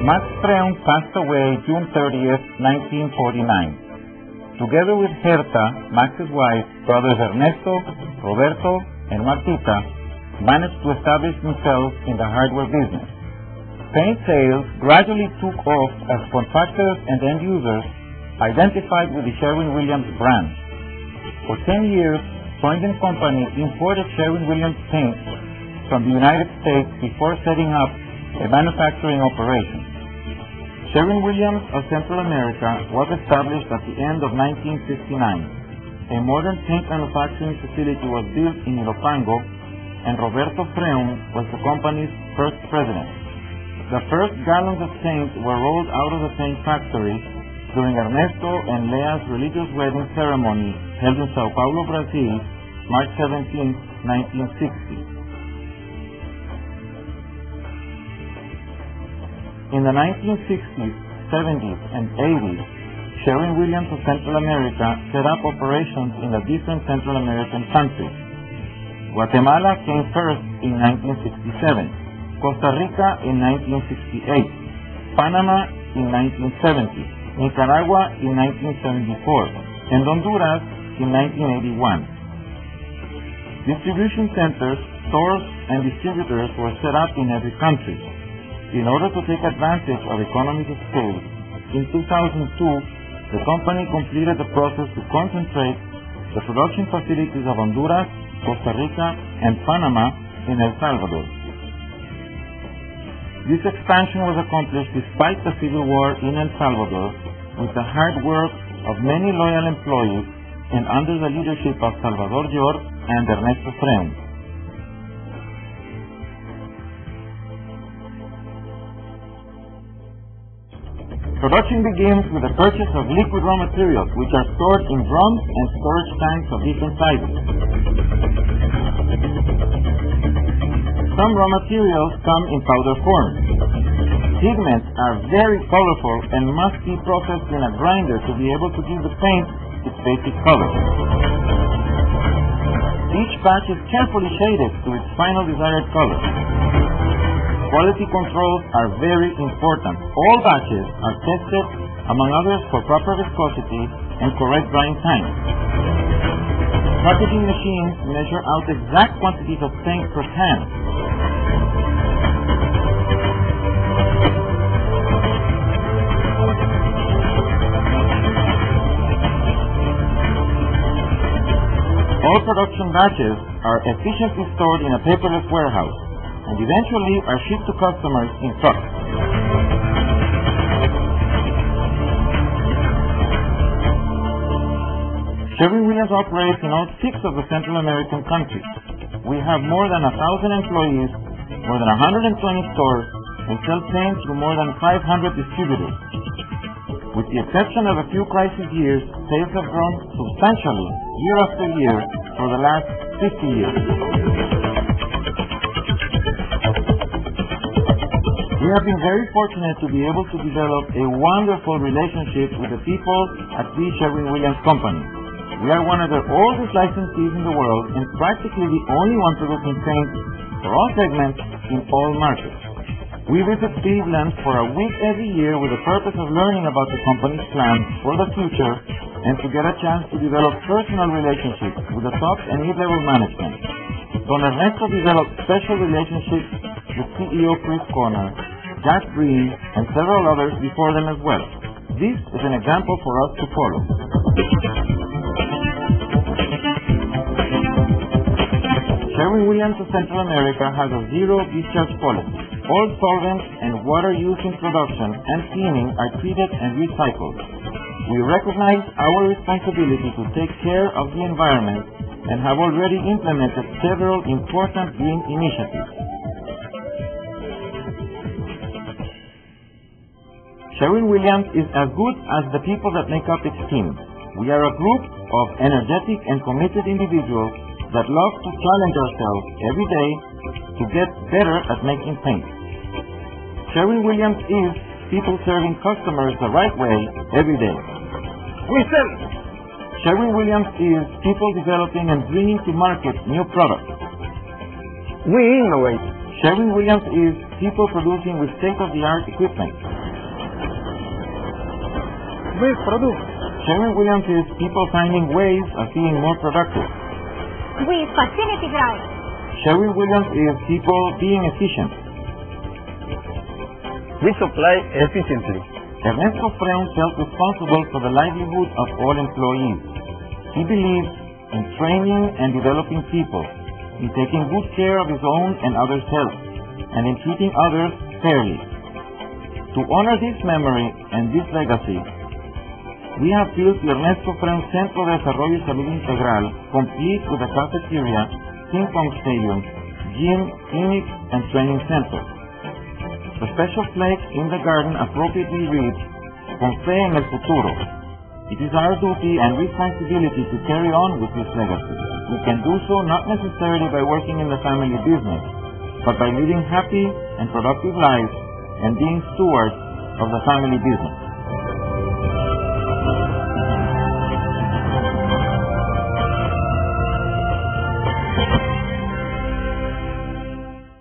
Max Freund passed away June 30th, 1949. Together with Herta, Max's wife, brothers Ernesto, Roberto, and Martita managed to establish themselves in the hardware business. Paint sales gradually took off as contractors and end users identified with the Sherwin-Williams brand. For 10 years, Freund & Company imported Sherwin-Williams paint from the United States before setting up a manufacturing operation. Sherwin-Williams of Central America was established at the end of 1959. A modern paint manufacturing facility was built in Ilopango, and Roberto Freund was the company's first president. The first gallons of paint were rolled out of the paint factory during Ernesto and Lea's religious wedding ceremony held in Sao Paulo, Brazil, March 17, 1960. In the 1960s, 70s, and 80s, Sherwin-Williams of Central America set up operations in the different Central American countries. Guatemala came first in 1967, Costa Rica in 1968, Panama in 1970, Nicaragua in 1974, and Honduras in 1981. Distribution centers, stores, and distributors were set up in every country. In order to take advantage of economies of scale, in 2002, the company completed the process to concentrate the production facilities of Honduras, Costa Rica, and Panama in El Salvador. This expansion was accomplished despite the civil war in El Salvador, with the hard work of many loyal employees and under the leadership of Salvador Yor and Ernesto Freund. Production begins with the purchase of liquid raw materials, which are stored in drums and storage tanks of different sizes. Some raw materials come in powder form. Pigments are very colorful and must be processed in a grinder to be able to give the paint its basic color. Each batch is carefully shaded to its final desired color. Quality controls are very important. All batches are tested, among others, for proper viscosity and correct drying time. Packaging machines measure out exact quantities of paint per can. All production batches are efficiently stored in a paperless warehouse and eventually are shipped to customers in trucks. Sherwin-Williams operates in all 6 of the Central American countries. We have more than 1,000 employees, more than 120 stores, and sell paint through more than 500 distributors. With the exception of a few crisis years, sales have grown substantially year after year for the last 50 years. We have been very fortunate to be able to develop a wonderful relationship with the people at the Sherwin-Williams Company. We are one of the oldest licensees in the world and practically the only one producing paint for all segments in all markets. We visit Cleveland for a week every year with the purpose of learning about the company's plans for the future and to get a chance to develop personal relationships with the top and mid-level management. Don Ernesto developed special relationships with CEO Chris Conner, Jack Green, and several others before them as well. This is an example for us to follow. Sherwin-Williams of Central America has a zero discharge policy. All solvents and water used in production and cleaning are treated and recycled. We recognize our responsibility to take care of the environment and have already implemented several important green initiatives. Sherwin-Williams is as good as the people that make up its team. We are a group of energetic and committed individuals that love to challenge ourselves every day to get better at making paint. Sherwin-Williams is people serving customers the right way every day. We sell! Sherwin-Williams is people developing and bringing to market new products. We innovate. Sherwin-Williams is people producing with state-of-the-art equipment. with products. Sherwin-Williams is people finding ways of being more productive. With facility growth. Sherwin-Williams is people being efficient. We supply efficiently. Ernesto Freun felt responsible for the livelihood of all employees. He believes in training and developing people, in taking good care of his own and others' health, and in treating others fairly. To honor this memory and this legacy, we have built the Ernesto Freun Centro de Desarrollo y Salud Integral, complete with a cafeteria, ping-pong stadium, gym, clinic, and training center. The special plaque in the garden appropriately reads, "Con fe en el futuro." It is our duty and responsibility to carry on with this legacy. We can do so not necessarily by working in the family business, but by living happy and productive lives and being stewards of the family business.